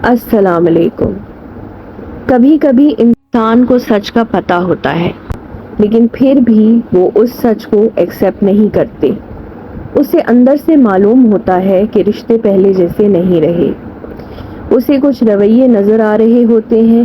السلام علیکم۔ کبھی کبھی انسان کو سچ کا پتہ ہوتا ہے لیکن پھر بھی وہ اس سچ کو ایکسیپٹ نہیں کرتے۔ اسے اندر سے معلوم ہوتا ہے کہ رشتے پہلے جیسے نہیں رہے، اسے کچھ رویے نظر آ رہے ہوتے ہیں،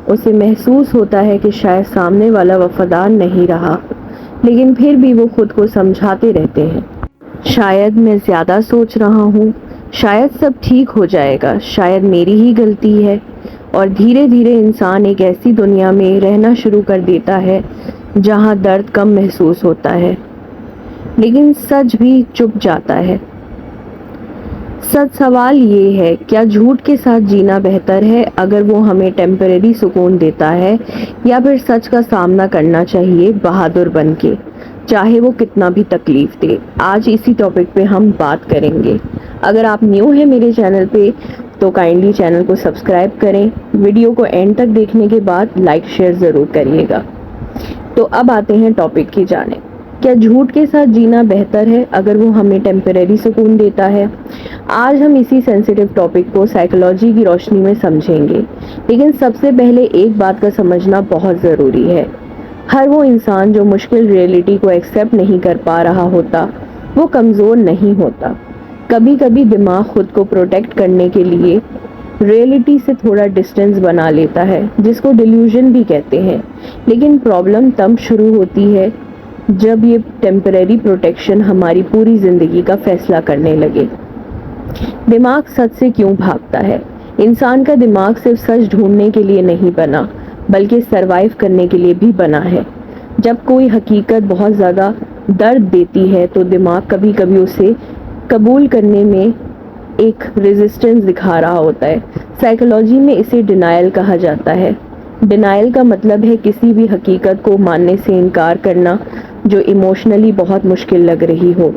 اسے محسوس ہوتا ہے کہ شاید سامنے والا وفادار نہیں رہا، لیکن پھر بھی وہ خود کو سمجھاتے رہتے ہیں، شاید میں زیادہ سوچ رہا ہوں، شاید سب ٹھیک ہو جائے گا، شاید میری ہی غلطی ہے۔ اور دھیرے دھیرے انسان ایک ایسی دنیا میں رہنا شروع کر دیتا ہے جہاں درد کم محسوس ہوتا ہے لیکن سچ بھی چھپ جاتا ہے۔ سچ سوال یہ ہے، کیا جھوٹ کے ساتھ جینا بہتر ہے اگر وہ ہمیں ٹیمپریری سکون دیتا ہے، یا پھر سچ کا سامنا کرنا چاہیے بہادر بن کے، چاہے وہ کتنا بھی تکلیف دے؟ آج اسی ٹاپک پہ ہم بات کریں گے۔ اگر آپ نیو ہیں میرے چینل پہ تو کائنڈلی چینل کو سبسکرائب کریں، ویڈیو کو اینڈ تک دیکھنے کے بعد لائک شیئر ضرور کریے گا۔ تو اب آتے ہیں ٹاپک کی جانب۔ کیا جھوٹ کے ساتھ جینا بہتر ہے اگر وہ ہمیں ٹیمپریری سکون دیتا ہے؟ آج ہم اسی سینسیٹیو ٹاپک کو سائیکالوجی کی روشنی میں سمجھیں گے، لیکن سب سے پہلے ایک بات کا سمجھنا بہت ضروری ہے۔ ہر وہ انسان جو مشکل ریئلٹی کو ایکسیپٹ نہیں کر پا رہا ہوتا، وہ کمزور نہیں ہوتا۔ کبھی کبھی دماغ خود کو پروٹیکٹ کرنے کے لیے ریئلٹی سے تھوڑا ڈسٹینس بنا لیتا ہے، جس کو ڈیلیوژن بھی کہتے ہیں، لیکن پرابلم تب شروع ہوتی ہے جب یہ ٹیمپریری پروٹیکشن ہماری پوری زندگی کا فیصلہ کرنے لگے۔ دماغ سچ سے کیوں بھاگتا ہے؟ انسان کا دماغ صرف سچ ڈھونڈنے کے لیے نہیں بنا، بلکہ سروائیو کرنے کے لیے بھی بنا ہے۔ جب کوئی حقیقت بہت زیادہ درد دیتی ہے تو دماغ کبھی کبھی اسے قبول کرنے میں ایک ریزسٹنس دکھا رہا ہوتا ہے۔ سائیکالوجی میں اسے ڈینائل کہا جاتا ہے۔ ڈینائل کا مطلب ہے کسی بھی حقیقت کو ماننے سے انکار کرنا جو ایموشنلی بہت مشکل لگ رہی ہو۔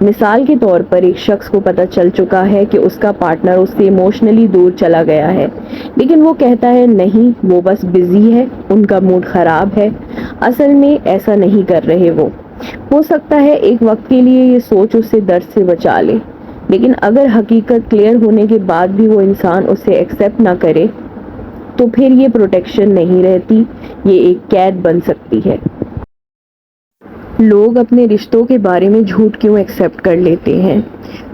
مثال کے طور پر ایک شخص کو پتہ چل چکا ہے کہ اس کا پارٹنر اس سے ایموشنلی دور چلا گیا ہے، لیکن وہ کہتا ہے نہیں، وہ بس بزی ہے، ان کا موڈ خراب ہے۔ اصل میں ایسا نہیں کر رہے وہ۔ ہو سکتا ہے ایک وقت کے لیے یہ سوچ اسے درد سے بچا لے، لیکن اگر حقیقت کلیئر ہونے کے بعد بھی وہ انسان اسے ایکسیپٹ نہ کرے تو پھر یہ پروٹیکشن نہیں رہتی، یہ ایک قید بن سکتی ہے۔ لوگ اپنے رشتوں کے بارے میں جھوٹ کیوں ایکسیپٹ کر لیتے ہیں؟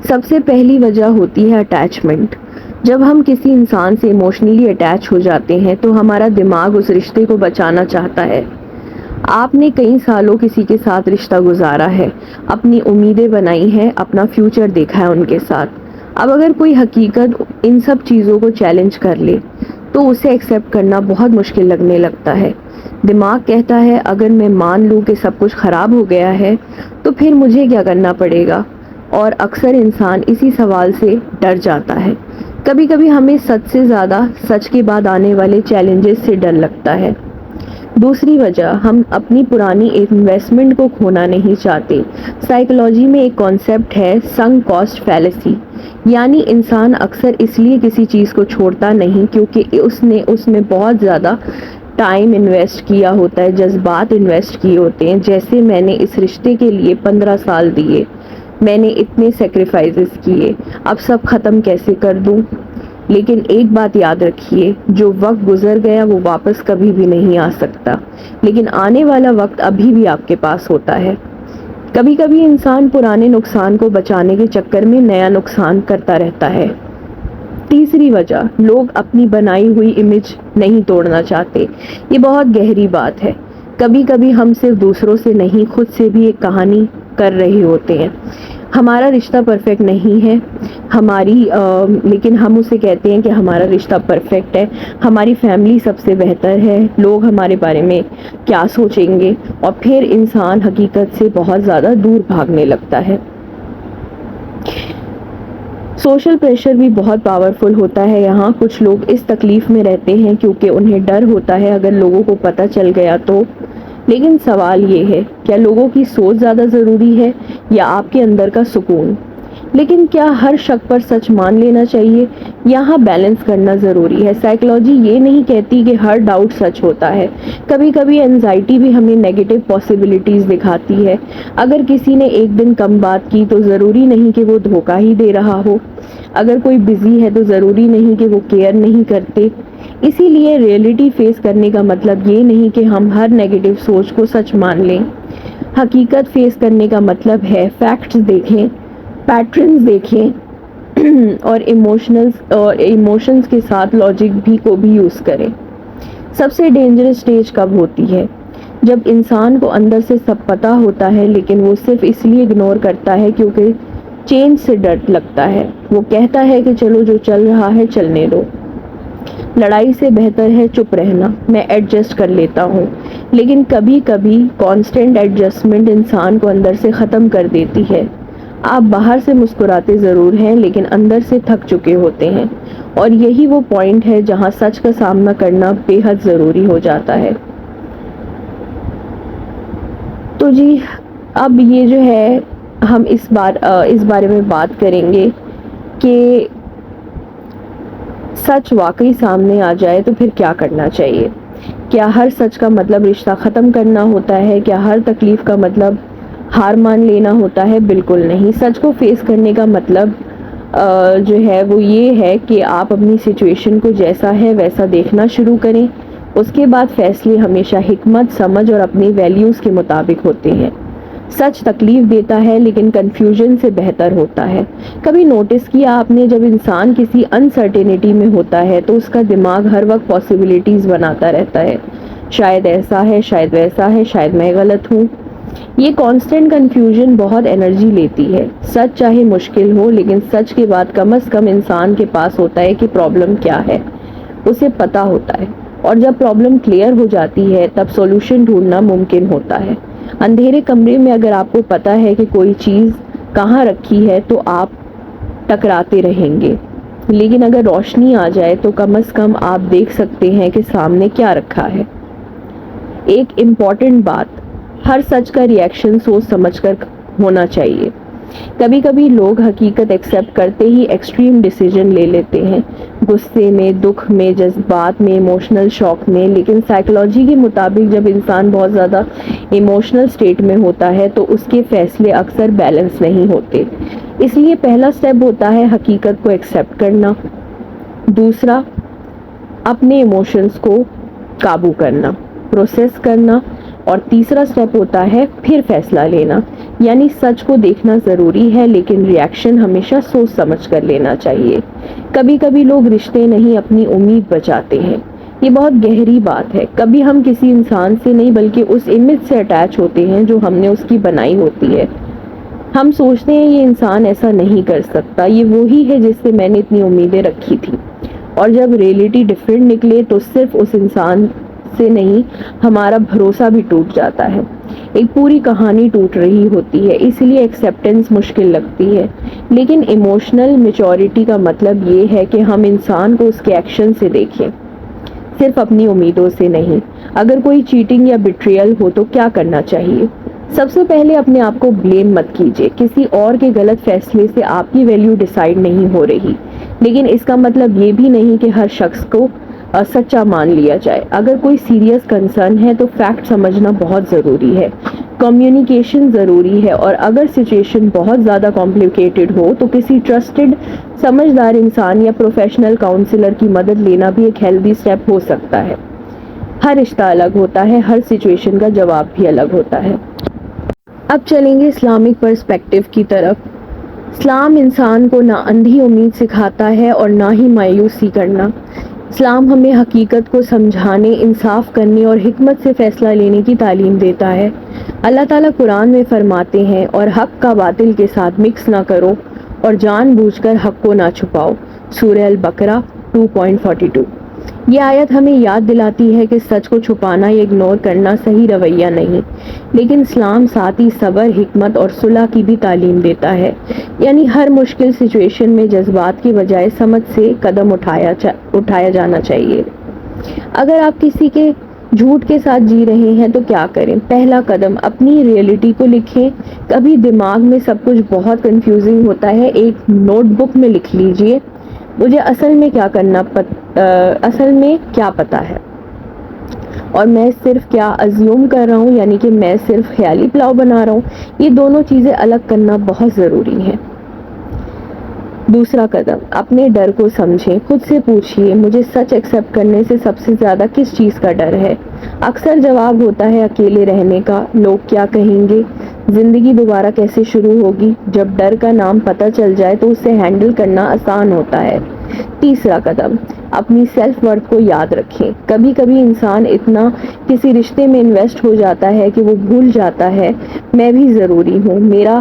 سب سے پہلی وجہ ہوتی ہے اٹیچمنٹ۔ جب ہم کسی انسان سے ایموشنلی اٹیچ ہو جاتے ہیں تو ہمارا دماغ اس رشتے کو بچانا چاہتا ہے۔ آپ نے کئی سالوں کسی کے ساتھ رشتہ گزارا ہے، اپنی امیدیں بنائی ہیں، اپنا فیوچر دیکھا ہے ان کے ساتھ۔ اب اگر کوئی حقیقت ان سب چیزوں کو چیلنج کر لے تو اسے ایکسیپٹ کرنا بہت مشکل لگنے لگتا ہے۔ دماغ کہتا ہے اگر میں مان لوں کہ سب کچھ خراب ہو گیا ہے تو پھر مجھے کیا کرنا پڑے گا؟ اور اکثر انسان اسی سوال سے ڈر جاتا ہے۔ کبھی کبھی ہمیں سچ سے زیادہ سچ کے بعد آنے والے چیلنجز سے ڈر لگتا ہے۔ دوسری وجہ، ہم اپنی پرانی انویسٹمنٹ کو کھونا نہیں چاہتے۔ سائیکالوجی میں ایک کانسیپٹ ہے سنک کاسٹ فیلیسی، یعنی انسان اکثر اس لیے کسی چیز کو چھوڑتا نہیں کیونکہ اس نے اس میں بہت زیادہ ٹائم انویسٹ کیا ہوتا ہے، جذبات انویسٹ کیے ہوتے ہیں، جیسے میں نے اس رشتے کے لیے 15 سال دیے، میں نے اتنے سیکریفائسز کیے، اب سب ختم کیسے کر دوں؟ لیکن ایک بات یاد رکھیے، جو وقت گزر گیا وہ واپس کبھی بھی نہیں آ سکتا، لیکن آنے والا وقت ابھی بھی آپ کے پاس ہوتا ہے۔ کبھی کبھی انسان پرانے نقصان کو بچانے کے چکر میں نیا نقصان کرتا رہتا ہے۔ تیسری وجہ، لوگ اپنی بنائی ہوئی امیج نہیں توڑنا چاہتے۔ یہ بہت گہری بات ہے۔ کبھی کبھی ہم صرف دوسروں سے نہیں، خود سے بھی ایک کہانی کر رہے ہوتے ہیں۔ ہمارا رشتہ پرفیکٹ نہیں ہے، لیکن ہم اسے کہتے ہیں کہ ہمارا رشتہ پرفیکٹ ہے، ہماری فیملی سب سے بہتر ہے، لوگ ہمارے بارے میں کیا سوچیں گے، اور پھر انسان حقیقت سے بہت زیادہ دور بھاگنے لگتا ہے۔ سوشل پریشر بھی بہت پاورفل ہوتا ہے یہاں۔ کچھ لوگ اس تکلیف میں رہتے ہیں کیونکہ انہیں ڈر ہوتا ہے اگر لوگوں کو پتہ چل گیا تو۔ لیکن سوال یہ ہے، کیا لوگوں کی سوچ زیادہ ضروری ہے یا آپ کے اندر کا سکون؟ لیکن کیا ہر شک پر سچ مان لینا چاہیے؟ یہاں بیلنس کرنا ضروری ہے۔ سائیکالوجی یہ نہیں کہتی کہ ہر ڈاؤٹ سچ ہوتا ہے۔ کبھی کبھی اینزائٹی بھی ہمیں نیگیٹو پاسبلٹیز دکھاتی ہے۔ اگر کسی نے ایک دن کم بات کی تو ضروری نہیں کہ وہ دھوکہ ہی دے رہا ہو۔ اگر کوئی بزی ہے تو ضروری نہیں کہ وہ کیئر نہیں کرتے۔ اسی لیے ریئلٹی فیس کرنے کا مطلب یہ نہیں کہ ہم ہر نیگیٹو سوچ کو سچ مان لیں۔ حقیقت فیس کرنے کا مطلب ہے فیکٹس دیکھیں، پیٹرنز دیکھیں اور ایموشنز کے ساتھ لاجک بھی یوز کریں۔ سب سے ڈینجرس سٹیج کب ہوتی ہے؟ جب انسان کو اندر سے سب پتہ ہوتا ہے لیکن وہ صرف اس لیے اگنور کرتا ہے کیونکہ چینج سے ڈر لگتا ہے۔ وہ کہتا ہے کہ چلو جو چل رہا ہے چلنے دو، لڑائی سے بہتر ہے چپ رہنا، میں ایڈجسٹ کر لیتا ہوں۔ لیکن کبھی کبھی کانسٹنٹ ایڈجسٹمنٹ انسان کو اندر سے ختم کر دیتی ہے۔ آپ باہر سے مسکراتے ضرور ہیں لیکن اندر سے تھک چکے ہوتے ہیں، اور یہی وہ پوائنٹ ہے جہاں سچ کا سامنا کرنا بے حد ضروری ہو جاتا ہے۔ تو جی اب یہ جو ہے ہم اس بارے میں بات کریں گے کہ سچ واقعی سامنے آ جائے تو پھر کیا کرنا چاہیے؟ کیا ہر سچ کا مطلب رشتہ ختم کرنا ہوتا ہے؟ کیا ہر تکلیف کا مطلب ہار مان لینا ہوتا ہے؟ بالکل نہیں۔ سچ کو فیس کرنے کا مطلب جو ہے وہ یہ ہے کہ آپ اپنی سچویشن کو جیسا ہے ویسا دیکھنا شروع کریں۔ اس کے بعد فیصلے ہمیشہ حکمت، سمجھ اور اپنی ویلیوز کے مطابق ہوتے ہیں۔ سچ تکلیف دیتا ہے لیکن کنفیوژن سے بہتر ہوتا ہے۔ کبھی نوٹس کیا آپ نے جب انسان کسی انسرٹینٹی میں ہوتا ہے تو اس کا دماغ ہر وقت پاسبلٹیز بناتا رہتا ہے، شاید ایسا ہے، شاید ویسا ہے، شاید میں غلط ہوں۔ یہ کانسٹنٹ کنفیوژن بہت انرجی لیتی ہے۔ سچ چاہے مشکل ہو لیکن سچ کے بعد کم از کم انسان کے پاس ہوتا ہے کہ پرابلم کیا ہے، اسے پتا ہوتا ہے، اور جب پرابلم کلیئر ہو جاتی ہے تب سولوشن ڈھونڈنا ممکن ہوتا ہے۔ اندھیرے کمرے میں اگر آپ کو پتا ہے کہ کوئی چیز کہاں رکھی ہے تو آپ ٹکراتے رہیں گے، لیکن اگر روشنی آ جائے تو کم از کم آپ دیکھ سکتے ہیں کہ سامنے کیا رکھا ہے۔ ایک امپورٹنٹ بات، ہر سچ کا ریئیکشن سوچ سمجھ کر ہونا چاہیے۔ کبھی کبھی لوگ حقیقت ایکسیپٹ کرتے ہی ایکسٹریم ڈیسیژن لے لیتے ہیں، غصے میں، دکھ میں، جذبات میں، ایموشنل شاک میں۔ لیکن سائیکالوجی کے مطابق جب انسان بہت زیادہ ایموشنل سٹیٹ میں ہوتا ہے تو اس کے فیصلے اکثر بیلنس نہیں ہوتے۔ اس لیے پہلا سٹیپ ہوتا ہے حقیقت کو ایکسیپٹ کرنا، دوسرا اپنے ایموشنز کو قابو کرنا، پروسیس کرنا، اور تیسرا سٹیپ ہوتا ہے پھر فیصلہ لینا۔ یعنی سچ کو دیکھنا ضروری ہے لیکن ریئیکشن ہمیشہ سوچ سمجھ کر لینا چاہیے۔ کبھی کبھی لوگ رشتے نہیں اپنی امید بچاتے ہیں۔ یہ بہت گہری بات ہے۔ کبھی ہم کسی انسان سے نہیں بلکہ اس امیج سے اٹیچ ہوتے ہیں جو ہم نے اس کی بنائی ہوتی ہے۔ ہم سوچتے ہیں یہ انسان ایسا نہیں کر سکتا، یہ وہی ہے جس سے میں نے اتنی امیدیں رکھی تھی، اور جب ریئلٹی ڈفرینٹ نکلے تو صرف اس انسان سے نہیں ہمارا بھروسہ بھی ٹوٹ جاتا ہے۔ ایک پوری کہانی ٹوٹ رہی ہوتی ہے، اس لیے ایکسیپٹنس مشکل لگتی ہے۔ لیکن ایموشنل میچورٹی کا مطلب یہ ہے کہ ہم انسان کو اس کے ایکشن سے دیکھیں، صرف اپنی امیدوں سے نہیں۔ اگر کوئی چیٹنگ یا بیٹریل ہو تو کیا کرنا چاہیے؟ سب سے پہلے اپنے آپ کو بلیم مت کیجیے۔ کسی اور کے غلط فیصلے سے آپ کی ویلیو ڈیسائیڈ نہیں ہو رہی، لیکن اس کا مطلب یہ بھی نہیں کہ ہر شخص کو سچا مان لیا جائے۔ اگر کوئی سیریس کنسرن ہے تو فیکٹ سمجھنا بہت ضروری ہے، کمیونیکیشن ضروری ہے، اور اگر سچویشن بہت زیادہ کمپلیکیٹڈ ہو تو کسی ٹرسٹڈ سمجھدار انسان یا پروفیشنل کاؤنسلر کی مدد لینا بھی ایک ہیلدی سٹیپ ہو سکتا ہے۔ ہر رشتہ الگ ہوتا ہے، ہر سچویشن کا جواب بھی الگ ہوتا ہے۔ اب چلیں گے اسلامک پرسپیکٹیو کی طرف۔ اسلام انسان کو نہ اندھی امید سکھاتا ہے اور نہ ہی مایوسی کرنا۔ اسلام ہمیں حقیقت کو سمجھانے، انصاف کرنے اور حکمت سے فیصلہ لینے کی تعلیم دیتا ہے۔ اللہ تعالیٰ قرآن میں فرماتے ہیں، اور حق کا باطل کے ساتھ مکس نہ کرو اور جان بوجھ کر حق کو نہ چھپاؤ۔ سورہ البقرہ 2.42۔ یہ آیت ہمیں یاد دلاتی ہے کہ سچ کو چھپانا یا اگنور کرنا صحیح رویہ نہیں، لیکن اسلام ساتھ ہی صبر، حکمت اور صلح کی بھی تعلیم دیتا ہے۔ یعنی ہر مشکل سچویشن میں جذبات کی بجائے سمجھ سے قدم اٹھایا جانا چاہیے۔ اگر آپ کسی کے جھوٹ کے ساتھ جی رہے ہیں تو کیا کریں؟ پہلا قدم، اپنی ریئلٹی کو لکھیں۔ کبھی دماغ میں سب کچھ بہت کنفیوزنگ ہوتا ہے، ایک نوٹ بک میں لکھ لیجئے مجھے اصل میں کیا پتا ہے، اور میں صرف کیا ازیوم کر رہا ہوں، یعنی کہ میں صرف خیالی پلاؤ بنا رہا ہوں۔ یہ دونوں چیزیں الگ کرنا بہت ضروری ہے۔ دوسرا قدم، اپنے ڈر کو سمجھیں، خود سے پوچھئے مجھے سچ ایکسیپٹ کرنے سے سب سے زیادہ کس چیز کا ڈر ہے؟ اکثر جواب ہوتا ہے اکیلے رہنے کا، لوگ کیا کہیں گے، زندگی دوبارہ کیسے شروع ہوگی۔ جب ڈر کا نام پتہ چل جائے تو اسے ہینڈل کرنا آسان ہوتا ہے۔ تیسرا قدم، اپنی سیلف ورتھ کو یاد رکھیں۔ کبھی کبھی انسان اتنا کسی رشتے میں انویسٹ ہو جاتا ہے کہ وہ بھول جاتا ہے میں بھی ضروری ہوں، میرا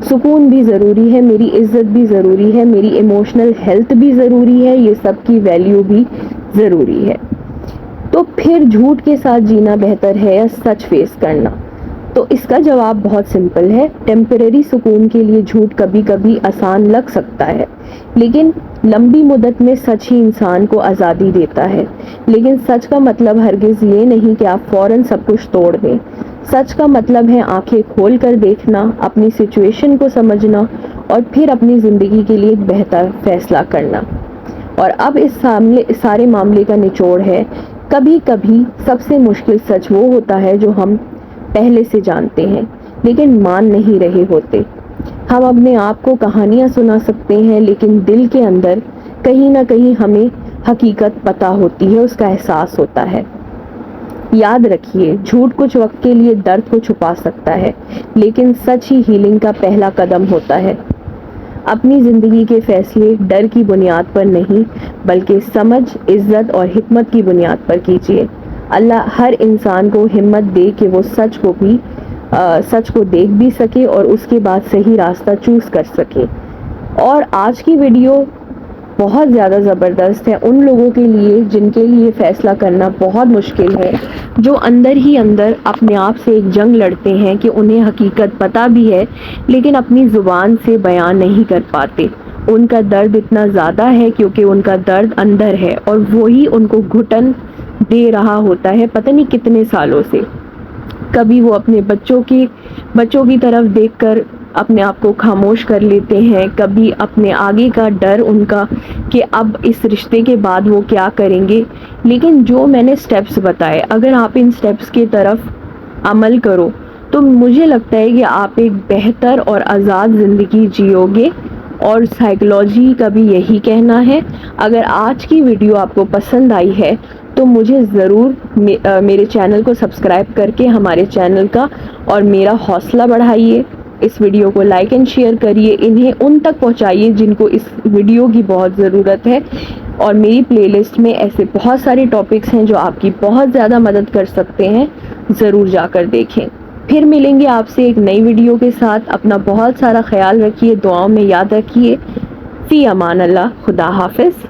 سکون بھی ضروری ہے، میری عزت بھی ضروری ہے، میری ایموشنل ہیلتھ بھی ضروری ہے، یہ سب کی ویلیو بھی ضروری ہے۔ تو پھر جھوٹ کے ساتھ جینا بہتر ہے یا سچ فیس کرنا؟ تو اس کا جواب بہت سمپل ہے۔ ٹیمپریری سکون کے لیے جھوٹ کبھی کبھی آسان لگ سکتا ہے، لیکن لمبی مدت میں سچ ہی انسان کو آزادی دیتا ہے۔ لیکن سچ کا مطلب ہرگز یہ نہیں کہ آپ فوراً سب کچھ توڑ دیں۔ سچ کا مطلب ہے آنکھیں کھول کر دیکھنا، اپنی سچویشن کو سمجھنا اور پھر اپنی زندگی کے لیے ایک بہتر فیصلہ کرنا۔ اور اب اس سارے معاملے کا نچوڑ ہے، کبھی کبھی سب سے مشکل سچ وہ ہوتا ہے جو ہم پہلے سے جانتے ہیں لیکن مان نہیں رہے ہوتے۔ ہم اپنے آپ کو کہانیاں سنا سکتے ہیں لیکن دل کے اندر کہیں نہ کہیں ہمیں حقیقت پتہ ہوتی ہے، اس کا احساس ہوتا ہے۔ یاد رکھیے، جھوٹ کچھ وقت کے لیے درد کو چھپا سکتا ہے لیکن سچ ہی ہیلنگ کا پہلا قدم ہوتا ہے۔ اپنی زندگی کے فیصلے ڈر کی بنیاد پر نہیں بلکہ سمجھ، عزت اور حکمت کی بنیاد پر کیجیے۔ اللہ ہر انسان کو ہمت دے کہ وہ سچ کو دیکھ بھی سکے اور اس کے بعد صحیح راستہ چوز کر سکے۔ اور آج کی ویڈیو بہت زیادہ زبردست ہے ان لوگوں کے لیے جن کے لیے فیصلہ کرنا بہت مشکل ہے، جو اندر ہی اندر اپنے آپ سے ایک جنگ لڑتے ہیں کہ انہیں حقیقت پتہ بھی ہے لیکن اپنی زبان سے بیان نہیں کر پاتے۔ ان کا درد اتنا زیادہ ہے کیونکہ ان کا درد اندر ہے اور وہی ان کو گھٹن دے رہا ہوتا ہے پتہ نہیں کتنے سالوں سے۔ کبھی وہ اپنے بچوں کی طرف دیکھ کر اپنے آپ کو خاموش کر لیتے ہیں، کبھی اپنے آگے کا ڈر ان کا کہ اب اس رشتے کے بعد وہ کیا کریں گے۔ لیکن جو میں نے سٹیپس بتائے، اگر آپ ان سٹیپس کی طرف عمل کرو تو مجھے لگتا ہے کہ آپ ایک بہتر اور آزاد زندگی جیو گے۔ اور سائیکالوجی کا بھی یہی کہنا ہے۔ اگر آج کی ویڈیو آپ کو پسند آئی ہے تو مجھے ضرور میرے چینل کو سبسکرائب کر کے ہمارے چینل کا اور میرا حوصلہ بڑھائیے۔ اس ویڈیو کو لائک اینڈ شیئر کریے، انہیں ان تک پہنچائیے جن کو اس ویڈیو کی بہت ضرورت ہے۔ اور میری پلے لسٹ میں ایسے بہت سارے ٹاپکس ہیں جو آپ کی بہت زیادہ مدد کر سکتے ہیں، ضرور جا کر دیکھیں۔ پھر ملیں گے آپ سے ایک نئی ویڈیو کے ساتھ۔ اپنا بہت سارا خیال رکھیے، دعاؤں میں یاد رکھیے۔ فی امان اللہ، خدا حافظ۔